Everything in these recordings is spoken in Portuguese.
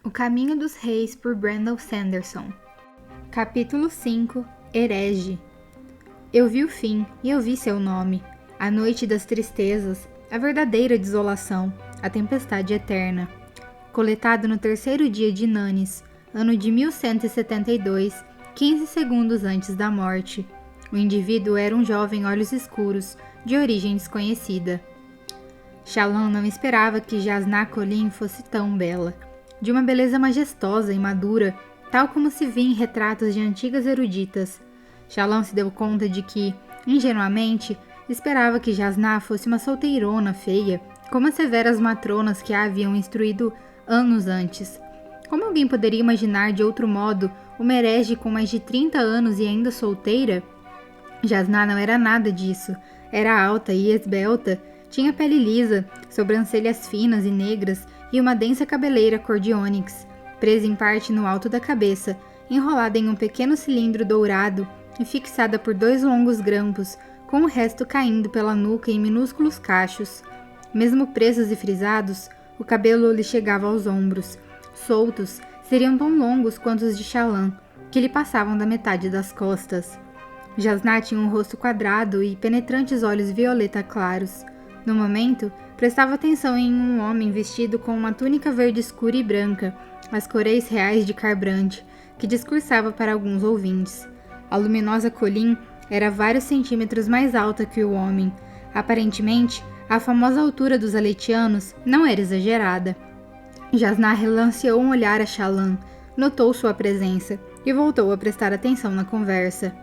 O Caminho dos Reis, por Brandon Sanderson. Capítulo 5. Herege. Eu vi o fim, e eu vi seu nome. A noite das tristezas, a verdadeira desolação, a tempestade eterna. Coletado no terceiro dia de Nanis, ano de 1172, 15 segundos antes da morte. O indivíduo era um jovem olhos escuros, de origem desconhecida. Shallan não esperava que Jasnah Kholin fosse tão bela. De uma beleza majestosa e madura, tal como se vê em retratos de antigas eruditas. Shallan se deu conta de que, ingenuamente, esperava que Jasnah fosse uma solteirona feia, como as severas matronas que a haviam instruído anos antes. Como alguém poderia imaginar de outro modo uma herege com mais de 30 anos e ainda solteira? Jasnah não era nada disso. Era alta e esbelta, tinha pele lisa, sobrancelhas finas e negras e uma densa cabeleira cor de ônix, presa em parte no alto da cabeça, enrolada em um pequeno cilindro dourado e fixada por 2 longos grampos, com o resto caindo pela nuca em minúsculos cachos. Mesmo presos e frisados, o cabelo lhe chegava aos ombros. Soltos, seriam tão longos quanto os de Shallan, que lhe passavam da metade das costas. Jasnah tinha um rosto quadrado e penetrantes olhos violeta claros. No momento, prestava atenção em um homem vestido com uma túnica verde escura e branca, as cores reais de Kharbrandt, que discursava para alguns ouvintes. A luminosa Kholin era vários centímetros mais alta que o homem. Aparentemente, a famosa altura dos aletianos não era exagerada. Jasnah relanceou um olhar a Shallan, notou sua presença e voltou a prestar atenção na conversa.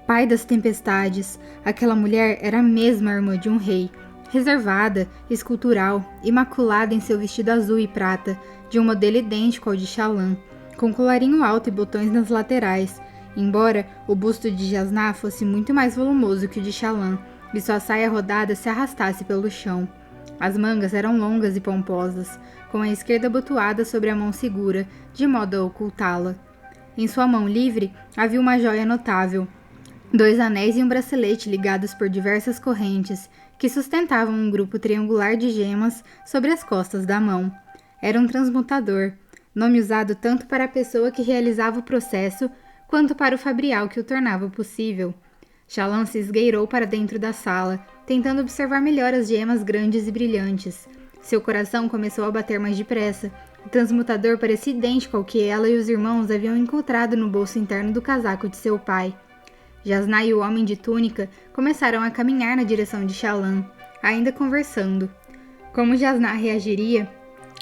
Pai das tempestades, aquela mulher era a mesma irmã de um rei, reservada, escultural, imaculada em seu vestido azul e prata, de um modelo idêntico ao de Shallan, com colarinho alto e botões nas laterais, embora o busto de Jasnah fosse muito mais volumoso que o de Shallan, e sua saia rodada se arrastasse pelo chão. As mangas eram longas e pomposas, com a esquerda abotoada sobre a mão segura, de modo a ocultá-la. Em sua mão livre havia uma joia notável, 2 anéis e um bracelete ligados por diversas correntes, que sustentavam um grupo triangular de gemas sobre as costas da mão. Era um transmutador, nome usado tanto para a pessoa que realizava o processo, quanto para o fabrial que o tornava possível. Shallan se esgueirou para dentro da sala, tentando observar melhor as gemas grandes e brilhantes. Seu coração começou a bater mais depressa. O transmutador parecia idêntico ao que ela e os irmãos haviam encontrado no bolso interno do casaco de seu pai. Jasnah e o homem de túnica começaram a caminhar na direção de Shallan, ainda conversando. Como Jasnah reagiria,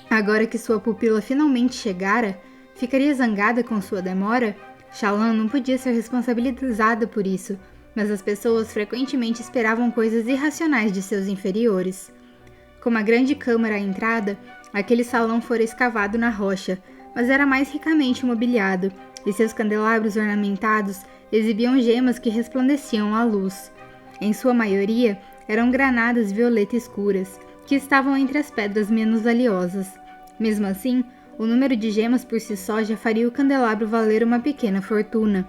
agora que sua pupila finalmente chegara? Ficaria zangada com sua demora? Shallan não podia ser responsabilizada por isso, mas as pessoas frequentemente esperavam coisas irracionais de seus inferiores. Com uma grande câmara à entrada, aquele salão fora escavado na rocha, mas era mais ricamente mobiliado, e seus candelabros ornamentados exibiam gemas que resplandeciam à luz. Em sua maioria, eram granadas violeta escuras, que estavam entre as pedras menos valiosas. Mesmo assim, o número de gemas por si só já faria o candelabro valer uma pequena fortuna.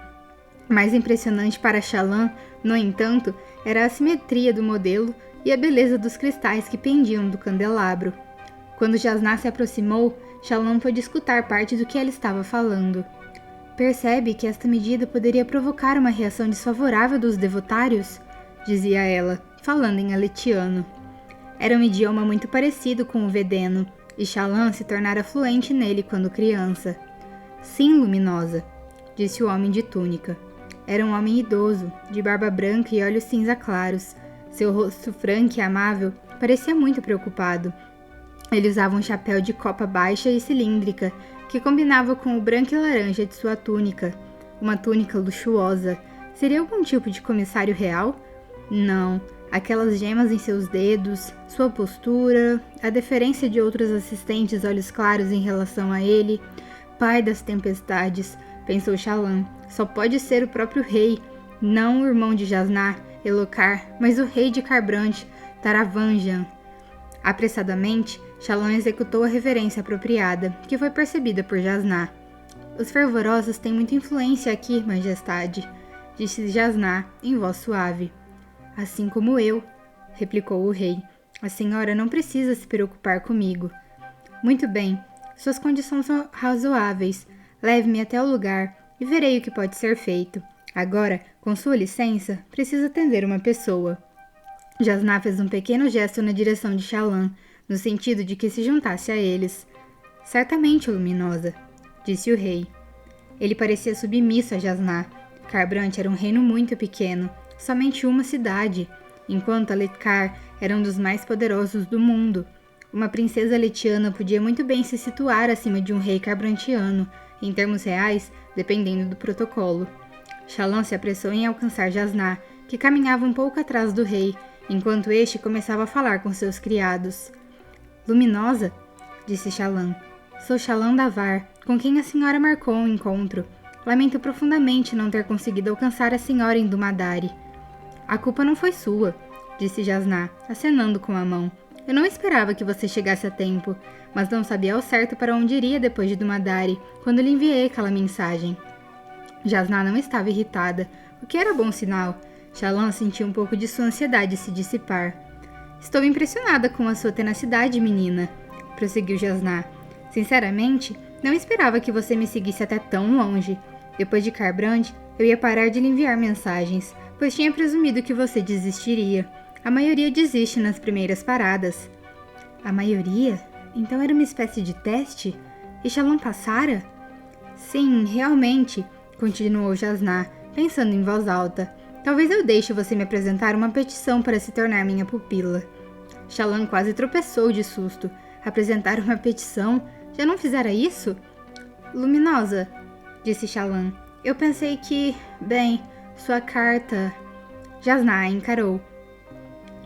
Mais impressionante para Shallan, no entanto, era a simetria do modelo e a beleza dos cristais que pendiam do candelabro. Quando Jasnah se aproximou, Shallan pôde escutar parte do que ela estava falando. Percebe que esta medida poderia provocar uma reação desfavorável dos devotários? Dizia ela, falando em aletiano. Era um idioma muito parecido com o vedeno, e Shallan se tornara fluente nele quando criança. Sim, luminosa, disse o homem de túnica. Era um homem idoso, de barba branca e olhos cinza claros. Seu rosto franco e amável parecia muito preocupado. Ele usava um chapéu de copa baixa e cilíndrica, que combinava com o branco e laranja de sua túnica. Uma túnica luxuosa. Seria algum tipo de comissário real? Não. Aquelas gemas em seus dedos, sua postura, a deferência de outros assistentes olhos claros em relação a ele. Pai das tempestades, pensou Shallan. Só pode ser o próprio rei, não o irmão de Jasnah, Elhokar, mas o rei de Kharbrandt, Taravanjan. Apressadamente, Shallan executou a reverência apropriada, que foi percebida por Jasnah. Os fervorosos têm muita influência aqui, majestade, disse Jasnah em voz suave. Assim como eu, replicou o rei. A senhora não precisa se preocupar comigo. Muito bem, Suas condições são razoáveis. Leve-me até o lugar e verei o que pode ser feito. Agora, com sua licença, preciso atender uma pessoa. Jasnah fez um pequeno gesto na direção de Shallan, no sentido de que se juntasse a eles. Certamente, Luminosa, disse o rei. Ele parecia submisso a Jasnah. Kharbrandt era um reino muito pequeno, somente uma cidade, enquanto Aletkar era um dos mais poderosos do mundo. Uma princesa letiana podia muito bem se situar acima de um rei kharbrantiano, em termos reais, dependendo do protocolo. Shallan se apressou em alcançar Jasnah, que caminhava um pouco atrás do rei, enquanto este começava a falar com seus criados. Luminosa, disse Shallan. Sou Shallan Davar, com quem a senhora marcou um encontro. Lamento profundamente não ter conseguido alcançar a senhora em Dumadari. A culpa não foi sua, disse Jasnah, acenando com a mão. Eu não esperava que você chegasse a tempo, mas não sabia ao certo para onde iria depois de Dumadari, quando lhe enviei aquela mensagem. Jasnah não estava irritada, o que era bom sinal. Shallan sentiu um pouco de sua ansiedade se dissipar. Estou impressionada com a sua tenacidade, menina, prosseguiu Jasnah. Sinceramente, não esperava que você me seguisse até tão longe. Depois de Kharbrandt, eu ia parar de lhe enviar mensagens, pois tinha presumido que você desistiria. A maioria desiste nas primeiras paradas. A maioria? Então era uma espécie de teste? E Shallan passara? Sim, realmente, continuou Jasnah, pensando em voz alta. Talvez eu deixe você me apresentar uma petição para se tornar minha pupila. Shallan quase tropeçou de susto. Apresentar uma petição? Já não fizera isso? Luminosa, disse Shallan. Eu pensei que... Bem, sua carta... Jasnah a encarou.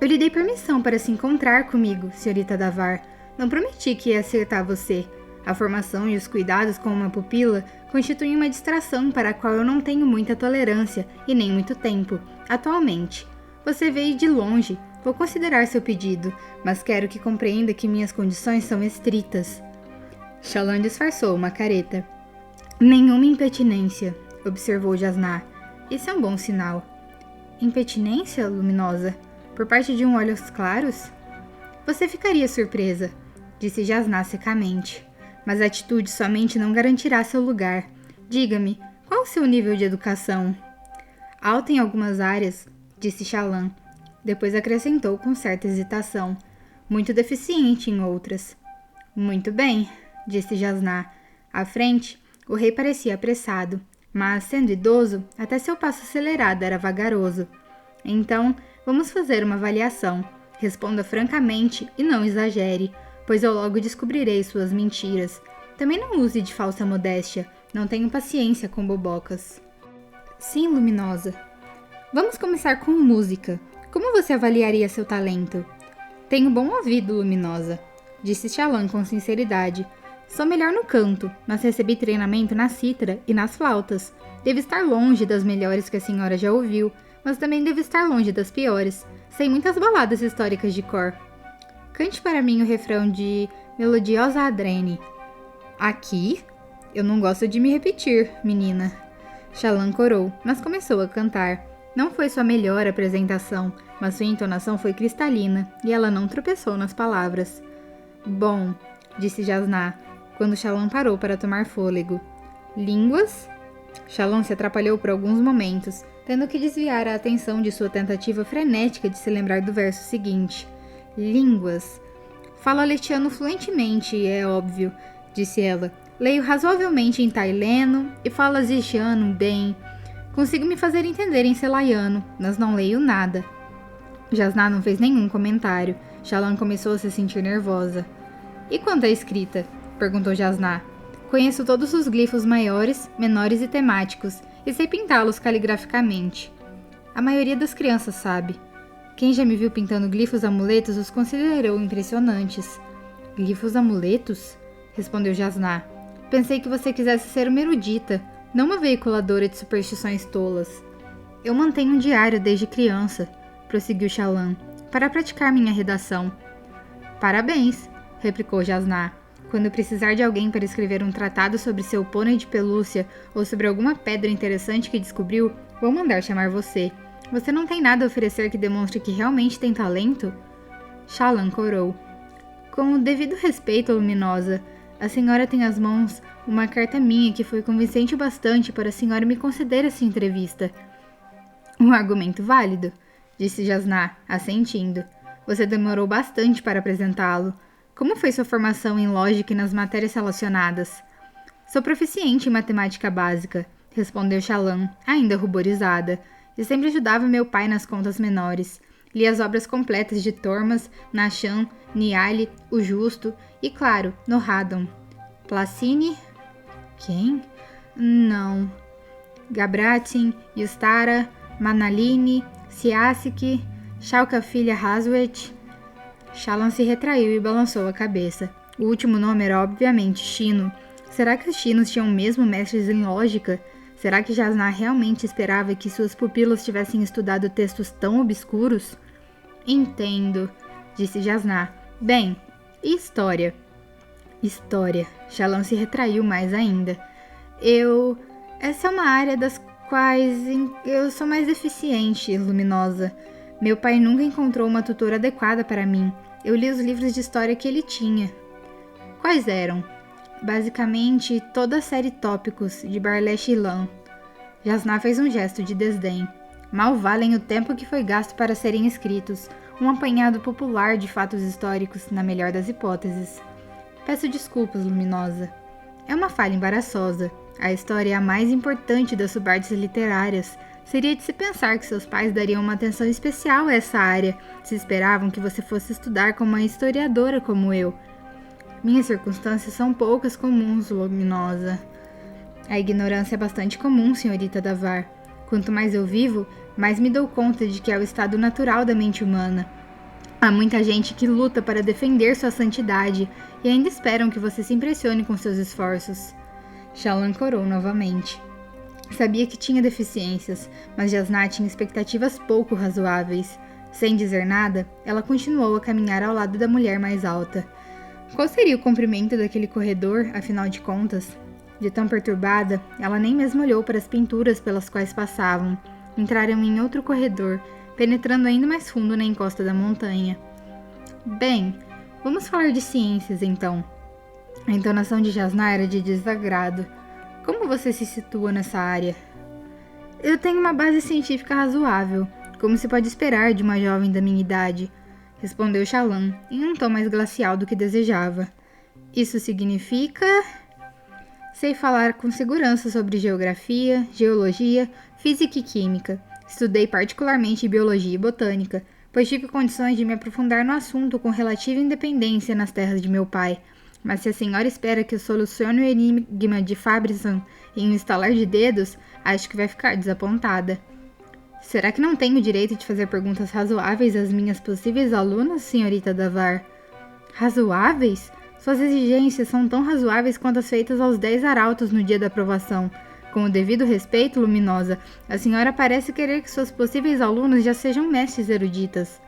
Eu lhe dei permissão para se encontrar comigo, senhorita Davar. Não prometi que ia acertar você. A formação e os cuidados com uma pupila constituem uma distração para a qual eu não tenho muita tolerância e nem muito tempo, atualmente. Você veio de longe, vou considerar seu pedido, mas quero que compreenda que minhas condições são estritas. Shallan disfarçou uma careta. Nenhuma impertinência, observou Jasnah. Isso é um bom sinal. Impertinência, Luminosa? Por parte de um Olhos Claros? Você ficaria surpresa, disse Jasnah secamente. Mas a atitude somente não garantirá seu lugar. Diga-me, qual o seu nível de educação? Alto em algumas áreas, disse Shallan. Depois acrescentou com certa hesitação. Muito deficiente em outras. Muito bem, disse Jasnah. À frente, o rei parecia apressado, mas, sendo idoso, até seu passo acelerado era vagaroso. Então, vamos fazer uma avaliação. Responda francamente e não exagere, pois eu logo descobrirei suas mentiras. Também não use de falsa modéstia, não tenho paciência com bobocas. Sim, Luminosa. Vamos começar com música. Como você avaliaria seu talento? Tenho bom ouvido, Luminosa, disse Shallan com sinceridade. Sou melhor no canto, mas recebi treinamento na cítara e nas flautas. Devo estar longe das melhores que a senhora já ouviu, mas também devo estar longe das piores. Sei muitas baladas históricas de cor. Cante para mim o refrão de Melodiosa Adrene. Aqui? Eu não gosto de me repetir, menina. Shallan corou, mas começou a cantar. Não foi sua melhor apresentação, mas sua entonação foi cristalina, e ela não tropeçou nas palavras. Bom, disse Jasnah, quando Shallan parou para tomar fôlego. Línguas? Shallan se atrapalhou por alguns momentos, tendo que desviar a atenção de sua tentativa frenética de se lembrar do verso seguinte. Línguas. Falo letiano fluentemente, é óbvio, disse ela. Leio razoavelmente em taileno e falo azichiano bem. Consigo me fazer entender em selaiano, mas não leio nada. Jasnah não fez nenhum comentário. Shallan começou a se sentir nervosa. E quanto à escrita? Perguntou Jasnah. Conheço todos os glifos maiores, menores e temáticos, e sei pintá-los caligraficamente. A maioria das crianças sabe. Quem já me viu pintando glifos amuletos os considerou impressionantes. Glifos amuletos? Respondeu Jasnah. Pensei que você quisesse ser uma erudita, não uma veiculadora de superstições tolas. Eu mantenho um diário desde criança, prosseguiu Shallan, para praticar minha redação. Parabéns, replicou Jasnah. Quando precisar de alguém para escrever um tratado sobre seu pônei de pelúcia ou sobre alguma pedra interessante que descobriu, vou mandar chamar você. Você não tem nada a oferecer que demonstre que realmente tem talento? Shallan corou. Com o devido respeito, Luminosa, A senhora tem às mãos uma carta minha que foi convincente o bastante para a senhora me conceder essa entrevista. Um argumento válido, disse Jasná, assentindo. Você demorou bastante para apresentá-lo. Como foi sua formação em lógica e nas matérias relacionadas? Sou proficiente em matemática básica, respondeu Chalan, ainda ruborizada, e sempre ajudava meu pai nas contas menores. Li as obras completas de Tormas, Nachan, Niali, O Justo e, claro, no Haddon. Placini? Quem? Não. Gabratin, Yustara, Manalini, Siasik, Chalka Filha Haswet. Chalan se retraiu e balançou a cabeça. O último nome era obviamente Chino. Será que os chinos tinham mesmo mestres em lógica? Será que Jasná realmente esperava que suas pupilas tivessem estudado textos tão obscuros? Entendo, disse Jasná. Bem, e história? História. Chalan se retraiu mais ainda. Essa é uma área das quais eu sou mais deficiente, Luminosa. Meu pai nunca encontrou uma tutora adequada para mim. Eu li os livros de história que ele tinha. Quais eram? Basicamente, toda a série Tópicos, de Barlech e Lan. Jasná fez um gesto de desdém. Mal valem o tempo que foi gasto para serem escritos, um apanhado popular de fatos históricos, na melhor das hipóteses. Peço desculpas, Luminosa. É uma falha embaraçosa. A história é a mais importante das subartes literárias. Seria de se pensar que seus pais dariam uma atenção especial a essa área, se esperavam que você fosse estudar como uma historiadora como eu. Minhas circunstâncias são poucas comuns, Luminosa. A ignorância é bastante comum, senhorita Davar. Quanto mais eu vivo, mais me dou conta de que é o estado natural da mente humana. Há muita gente que luta para defender sua santidade e ainda esperam que você se impressione com seus esforços. Chalan corou novamente. Sabia que tinha deficiências, mas Jasná tinha expectativas pouco razoáveis. Sem dizer nada, ela continuou a caminhar ao lado da mulher mais alta. Qual seria o comprimento daquele corredor, afinal de contas? De tão perturbada, ela nem mesmo olhou para as pinturas pelas quais passavam. Entraram em outro corredor, penetrando ainda mais fundo na encosta da montanha. Bem, vamos falar de ciências, então. A entonação de Jasná era de desagrado. Como você se situa nessa área? Eu tenho uma base científica razoável, como se pode esperar de uma jovem da minha idade, respondeu Chalan, em um tom mais glacial do que desejava. Isso significa... Sei falar com segurança sobre geografia, geologia, física e química. Estudei particularmente biologia e botânica, pois tive condições de me aprofundar no assunto com relativa independência nas terras de meu pai. Mas se a senhora espera que eu solucione o enigma de Fabrizan em um estalar de dedos, acho que vai ficar desapontada. Será que não tenho o direito de fazer perguntas razoáveis às minhas possíveis alunas, senhorita Davar? Razoáveis? Suas exigências são tão razoáveis quanto as feitas aos 10 arautos no dia da aprovação. Com o devido respeito, Luminosa, a senhora parece querer que suas possíveis alunas já sejam mestres eruditas.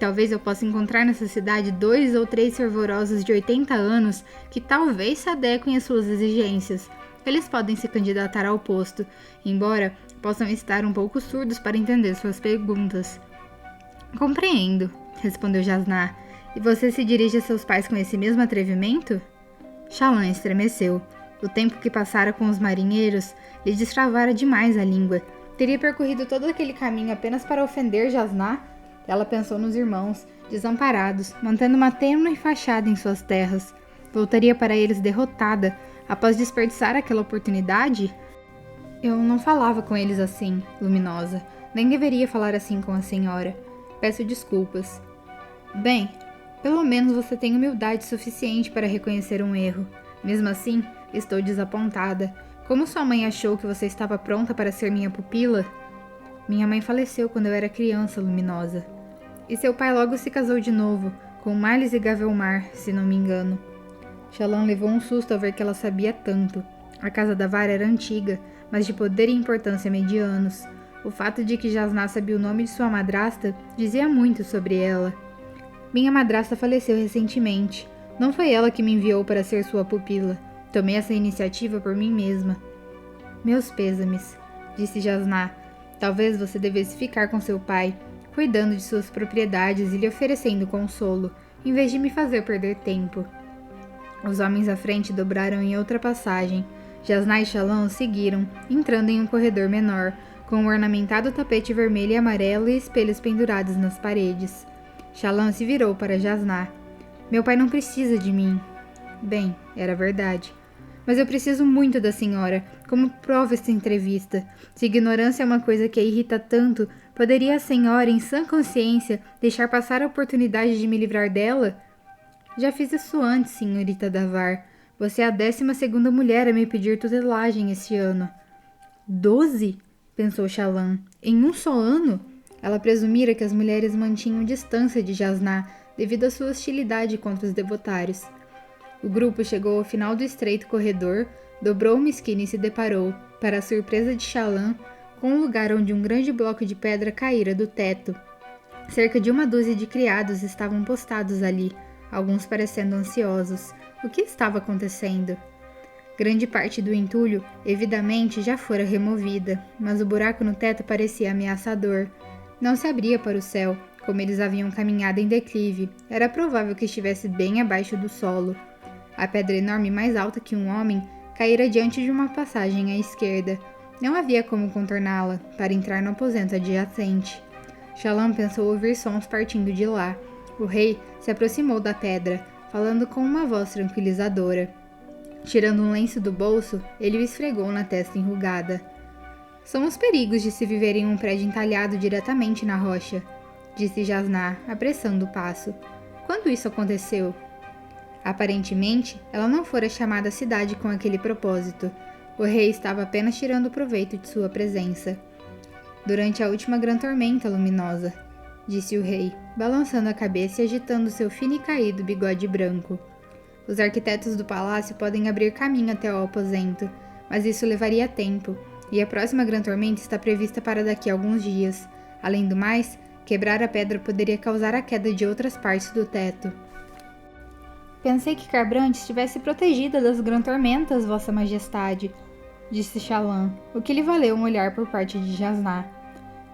Talvez eu possa encontrar nessa cidade 2 ou 3 fervorosos de 80 anos que talvez se adequem às suas exigências. Eles podem se candidatar ao posto, embora possam estar um pouco surdos para entender suas perguntas. Compreendo, respondeu Jasná. E você se dirige a seus pais com esse mesmo atrevimento? Chalan estremeceu. O tempo que passara com os marinheiros lhe destravara demais a língua. Teria percorrido todo aquele caminho apenas para ofender Jasná? Ela pensou nos irmãos, desamparados, mantendo uma tênue fachada em suas terras. Voltaria para eles derrotada, após desperdiçar aquela oportunidade? Eu não falava com eles assim, Luminosa. Nem deveria falar assim com a senhora. Peço desculpas. Bem, pelo menos você tem humildade suficiente para reconhecer um erro. Mesmo assim, estou desapontada. Como sua mãe achou que você estava pronta para ser minha pupila? Minha mãe faleceu quando eu era criança, Luminosa. E seu pai logo se casou de novo, com Marlis e Gavelmar, se não me engano. Chalan levou um susto ao ver que ela sabia tanto. A casa da Vara era antiga, mas de poder e importância medianos. O fato de que Jasná sabia o nome de sua madrasta dizia muito sobre ela. Minha madrasta faleceu recentemente. Não foi ela que me enviou para ser sua pupila. Tomei essa iniciativa por mim mesma. Meus pêsames, disse Jasná. Talvez você devesse ficar com seu pai, cuidando de suas propriedades e lhe oferecendo consolo, em vez de me fazer perder tempo. Os homens à frente dobraram em outra passagem. Jasnah e Shallan o seguiram, entrando em um corredor menor, com um ornamentado tapete vermelho e amarelo e espelhos pendurados nas paredes. Shallan se virou para Jasnah. Meu pai não precisa de mim. Bem, era verdade. Mas eu preciso muito da senhora, como prova esta entrevista. Se ignorância é uma coisa que a irrita tanto, poderia a senhora, em sã consciência, deixar passar a oportunidade de me livrar dela? Já fiz isso antes, senhorita Davar. Você é a 12ª mulher a me pedir tutelagem este ano. 12? Pensou Shallan. Em um só ano? Ela presumira que as mulheres mantinham distância de Jasnah devido à sua hostilidade contra os devotários. O grupo chegou ao final do estreito corredor, dobrou uma esquina e se deparou, para a surpresa de Shallan, com um lugar onde um grande bloco de pedra caíra do teto. Cerca de 1 dúzia de criados estavam postados ali, alguns parecendo ansiosos. O que estava acontecendo? Grande parte do entulho, evidamente, já fora removida, mas o buraco no teto parecia ameaçador. Não se abria para o céu, como eles haviam caminhado em declive. Era provável que estivesse bem abaixo do solo. A pedra enorme, mais alta que um homem, caíra diante de uma passagem à esquerda. Não havia como contorná-la, para entrar no aposento adjacente. Shallan pensou ouvir sons partindo de lá. O rei se aproximou da pedra, falando com uma voz tranquilizadora. Tirando um lenço do bolso, ele o esfregou na testa enrugada. São os perigos de se viver em um prédio entalhado diretamente na rocha, disse Jasnah, apressando o passo. Quando isso aconteceu? Aparentemente, ela não fora chamada à cidade com aquele propósito. O rei estava apenas tirando proveito de sua presença. Durante a última grande tormenta luminosa, disse o rei, balançando a cabeça e agitando seu fino e caído bigode branco. Os arquitetos do palácio podem abrir caminho até o aposento, mas isso levaria tempo, e a próxima grande tormenta está prevista para daqui a alguns dias. Além do mais, quebrar a pedra poderia causar a queda de outras partes do teto. Pensei que Kharbrandt estivesse protegida das grandes tormentas, Vossa Majestade, disse Shallan, o que lhe valeu um olhar por parte de Jasnah.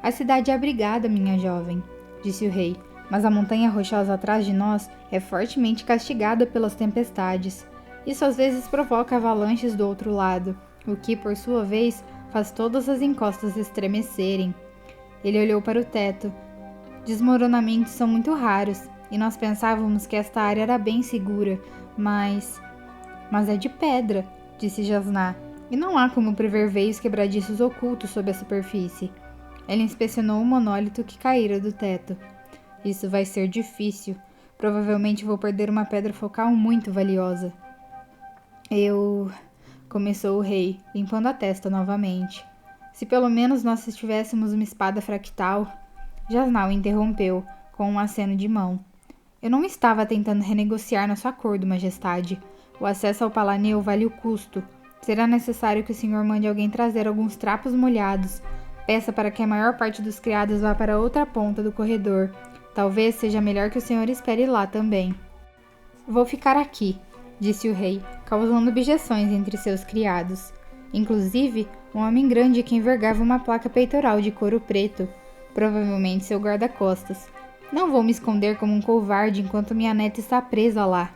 A cidade é abrigada, minha jovem, disse o rei, mas a montanha rochosa atrás de nós é fortemente castigada pelas tempestades. Isso às vezes provoca avalanches do outro lado, o que, por sua vez, faz todas as encostas estremecerem. Ele olhou para o teto. Desmoronamentos são muito raros, e nós pensávamos que esta área era bem segura, mas é de pedra, disse Jasnah, e não há como prever veios quebradiços ocultos sob a superfície. Ele inspecionou o monólito que caíra do teto. Isso vai ser difícil. Provavelmente vou perder uma pedra focal muito valiosa. Começou o rei, limpando a testa novamente. Se pelo menos nós tivéssemos uma espada fractal. Jasnah o interrompeu, com um aceno de mão. Eu não estava tentando renegociar nosso acordo, Majestade. O acesso ao Palaneu vale o custo. Será necessário que o senhor mande alguém trazer alguns trapos molhados. Peça para que a maior parte dos criados vá para outra ponta do corredor. Talvez seja melhor que o senhor espere lá também. Vou ficar aqui, disse o rei, causando objeções entre seus criados. Inclusive, um homem grande que envergava uma placa peitoral de couro preto, provavelmente seu guarda-costas. Não vou me esconder como um covarde enquanto minha neta está presa lá.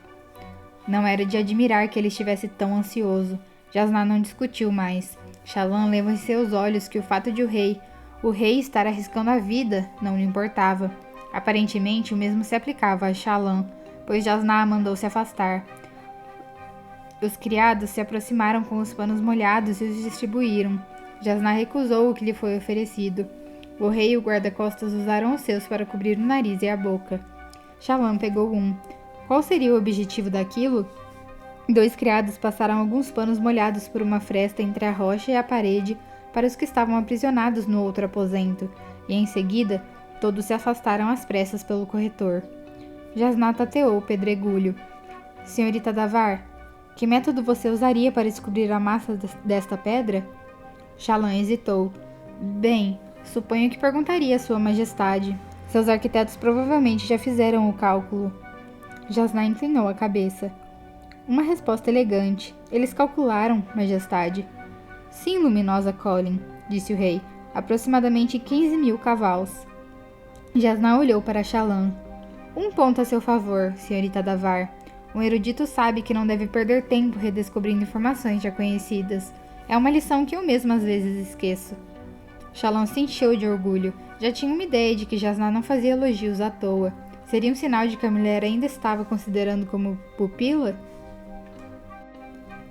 Não era de admirar que ele estivesse tão ansioso. Jasnah não discutiu mais. Shallan leu em seus olhos que o fato de o rei estar arriscando a vida, não lhe importava. Aparentemente, o mesmo se aplicava a Shallan, pois Jasnah mandou se afastar. Os criados se aproximaram com os panos molhados e os distribuíram. Jasnah recusou o que lhe foi oferecido. O rei e o guarda-costas usaram os seus para cobrir o nariz e a boca. Shallan pegou um. Qual seria o objetivo daquilo? 2 criados passaram alguns panos molhados por uma fresta entre a rocha e a parede para os que estavam aprisionados no outro aposento, e em seguida, todos se afastaram às pressas pelo corredor. Jasnah tateou o pedregulho. Senhorita Davar, que método você usaria para descobrir a massa desta pedra? Shallan hesitou. Bem, suponho que perguntaria a Sua Majestade. Seus arquitetos provavelmente já fizeram o cálculo. Jasnah inclinou a cabeça. Uma resposta elegante. Eles calcularam, Majestade. Sim, luminosa Colin, disse o rei. Aproximadamente 15.000 cavalos. Jasnah olhou para Shallan. Um ponto a seu favor, senhorita Davar. Um erudito sabe que não deve perder tempo redescobrindo informações já conhecidas. É uma lição que eu mesmo às vezes esqueço. Shallan se encheu de orgulho. Já tinha uma ideia de que Jasnah não fazia elogios à toa. Seria um sinal de que a mulher ainda estava considerando como pupila?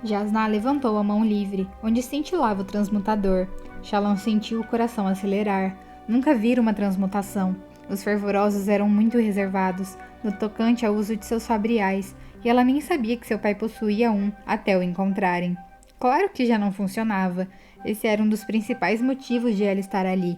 Jasnah levantou a mão livre, onde cintilava o transmutador. Shallan sentiu o coração acelerar. Nunca vira uma transmutação. Os fervorosos eram muito reservados no tocante ao uso de seus fabriais, e ela nem sabia que seu pai possuía um até o encontrarem. Claro que já não funcionava. Esse era um dos principais motivos de ela estar ali.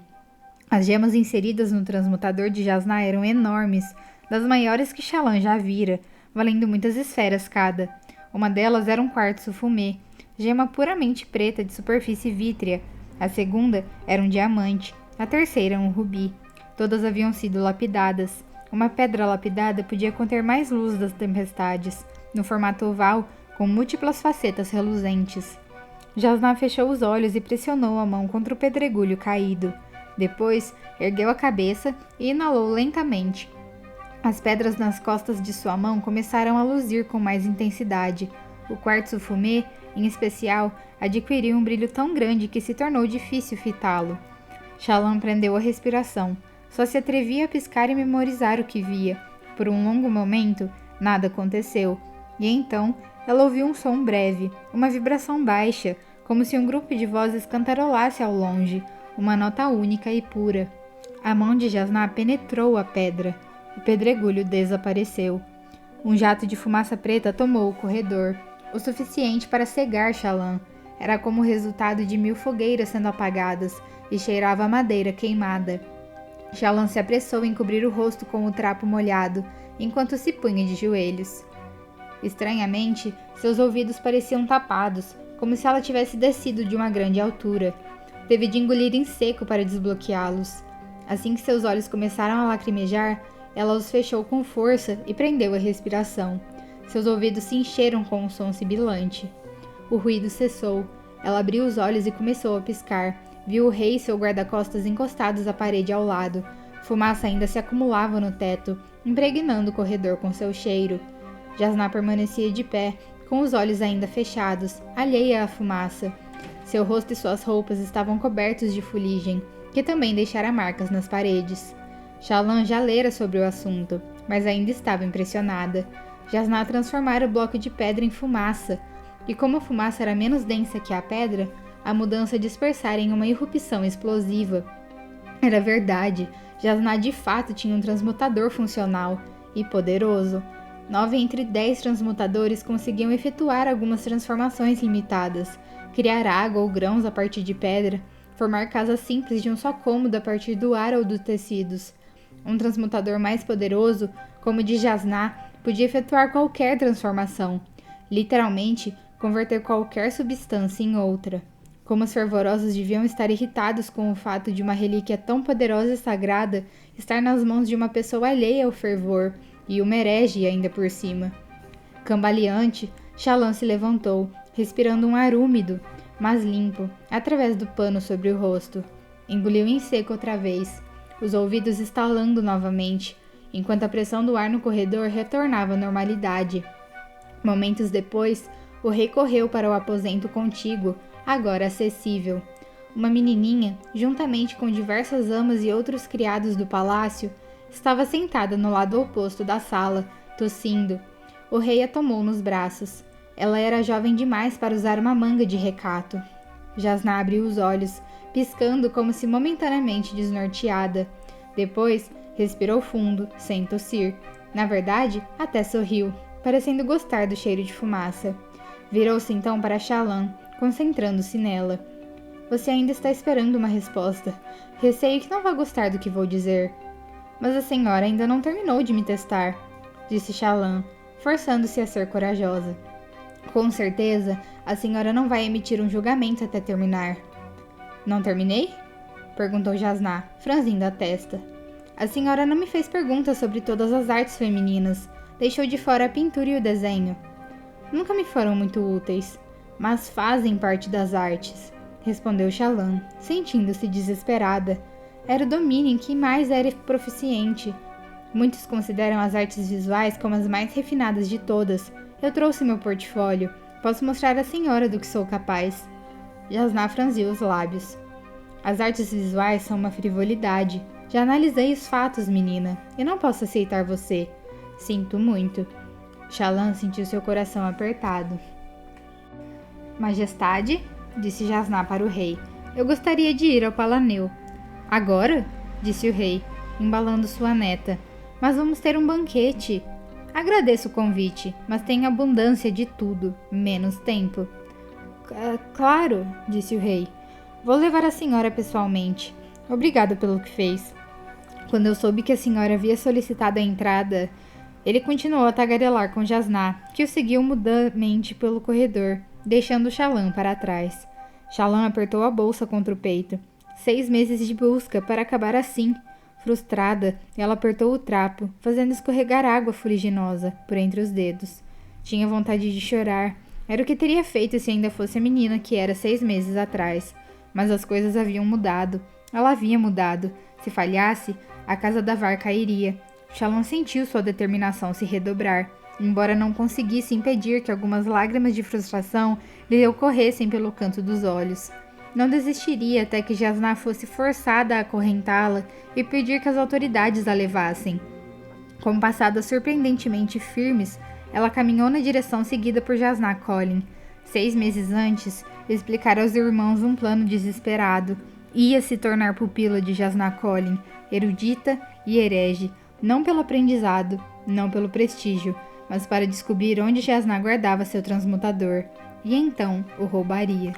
As gemas inseridas no transmutador de Jasnah eram enormes, das maiores que Shallan já vira, valendo muitas esferas cada. Uma delas era um quartzo fumê, gema puramente preta de superfície vítrea. A segunda era um diamante, a terceira um rubi. Todas haviam sido lapidadas. Uma pedra lapidada podia conter mais luz das tempestades, no formato oval, com múltiplas facetas reluzentes. Jasnah fechou os olhos e pressionou a mão contra o pedregulho caído. Depois, ergueu a cabeça e inalou lentamente. As pedras nas costas de sua mão começaram a luzir com mais intensidade. O quartzo fumê, em especial, adquiriu um brilho tão grande que se tornou difícil fitá-lo. Shallan prendeu a respiração. Só se atrevia a piscar e memorizar o que via. Por um longo momento, nada aconteceu. E então, ela ouviu um som breve, uma vibração baixa, como se um grupo de vozes cantarolasse ao longe, uma nota única e pura. A mão de Jasnah penetrou a pedra. O pedregulho desapareceu. Um jato de fumaça preta tomou o corredor, o suficiente para cegar Shallan. Era como o resultado de 1000 fogueiras sendo apagadas, e cheirava a madeira queimada. Shallan se apressou em cobrir o rosto com o trapo molhado, enquanto se punha de joelhos. Estranhamente, seus ouvidos pareciam tapados, como se ela tivesse descido de uma grande altura. Teve de engolir em seco para desbloqueá-los. Assim que seus olhos começaram a lacrimejar, ela os fechou com força e prendeu a respiração. Seus ouvidos se encheram com um som sibilante. O ruído cessou. Ela abriu os olhos e começou a piscar. Viu o rei e seu guarda-costas encostados à parede ao lado. Fumaça ainda se acumulava no teto, impregnando o corredor com seu cheiro. Jasnah permanecia de pé, com os olhos ainda fechados, alheia à fumaça. Seu rosto e suas roupas estavam cobertos de fuligem, que também deixara marcas nas paredes. Shallan já lera sobre o assunto, mas ainda estava impressionada. Jasnah transformara o bloco de pedra em fumaça, e como a fumaça era menos densa que a pedra, a mudança dispersara em uma irrupção explosiva. Era verdade, Jasnah de fato tinha um transmutador funcional e poderoso. 9 entre 10 transmutadores conseguiam efetuar algumas transformações limitadas, criar água ou grãos a partir de pedra, formar casas simples de um só cômodo a partir do ar ou dos tecidos. Um transmutador mais poderoso, como o de Jasnah, podia efetuar qualquer transformação, literalmente converter qualquer substância em outra. Como os fervorosos deviam estar irritados com o fato de uma relíquia tão poderosa e sagrada estar nas mãos de uma pessoa alheia ao fervor, e uma herege ainda por cima. Cambaleante, Shallan se levantou, respirando um ar úmido, mas limpo, através do pano sobre o rosto. Engoliu em seco outra vez, os ouvidos estalando novamente, enquanto a pressão do ar no corredor retornava à normalidade. Momentos depois, o rei correu para o aposento contíguo, agora acessível. Uma menininha, juntamente com diversas amas e outros criados do palácio, estava sentada no lado oposto da sala, tossindo. O rei a tomou nos braços. Ela era jovem demais para usar uma manga de recato. Jasnah abriu os olhos, piscando como se momentaneamente desnorteada. Depois, respirou fundo, sem tossir. Na verdade, até sorriu, parecendo gostar do cheiro de fumaça. Virou-se então para Shallan, concentrando-se nela. Você ainda está esperando uma resposta. Receio que não vá gostar do que vou dizer. Mas a senhora ainda não terminou de me testar, disse Shallan, forçando-se a ser corajosa. Com certeza, a senhora não vai emitir um julgamento até terminar. Não terminei? Perguntou Jasnah, franzindo a testa. A senhora não me fez perguntas sobre todas as artes femininas. Deixou de fora a pintura e o desenho. Nunca me foram muito úteis, mas fazem parte das artes, respondeu Shallan, sentindo-se desesperada. Era o domínio em que mais era proficiente. Muitos consideram as artes visuais como as mais refinadas de todas. Eu trouxe meu portfólio. Posso mostrar à senhora do que sou capaz. Jasná franziu os lábios. As artes visuais são uma frivolidade. Já analisei os fatos, menina. Eu não posso aceitar você. Sinto muito. Shallan sentiu seu coração apertado. Majestade, disse Jasná para o rei. Eu gostaria de ir ao Palaneu. Agora? Disse o rei, embalando sua neta. Mas vamos ter um banquete. Agradeço o convite, mas tenho abundância de tudo, menos tempo. Claro, disse o rei. Vou levar a senhora pessoalmente. Obrigado pelo que fez. Quando eu soube que a senhora havia solicitado a entrada, ele continuou a tagarelar com Jasná, que o seguiu mudamente pelo corredor, deixando Shallan para trás. Shallan apertou a bolsa contra o peito. 6 meses de busca para acabar assim. Frustrada, ela apertou o trapo, fazendo escorregar água fuliginosa por entre os dedos. Tinha vontade de chorar. Era o que teria feito se ainda fosse a menina que era 6 meses atrás. Mas as coisas haviam mudado. Ela havia mudado. Se falhasse, a casa da Var cairia. Shallan sentiu sua determinação se redobrar, embora não conseguisse impedir que algumas lágrimas de frustração lhe ocorressem pelo canto dos olhos. Não desistiria até que Jasná fosse forçada a acorrentá-la e pedir que as autoridades a levassem. Com passadas surpreendentemente firmes, ela caminhou na direção seguida por Jasná Kholin. 6 meses antes, explicara aos irmãos um plano desesperado. Ia se tornar pupila de Jasná Kholin, erudita e herege, não pelo aprendizado, não pelo prestígio, mas para descobrir onde Jasná guardava seu transmutador. E então o roubaria.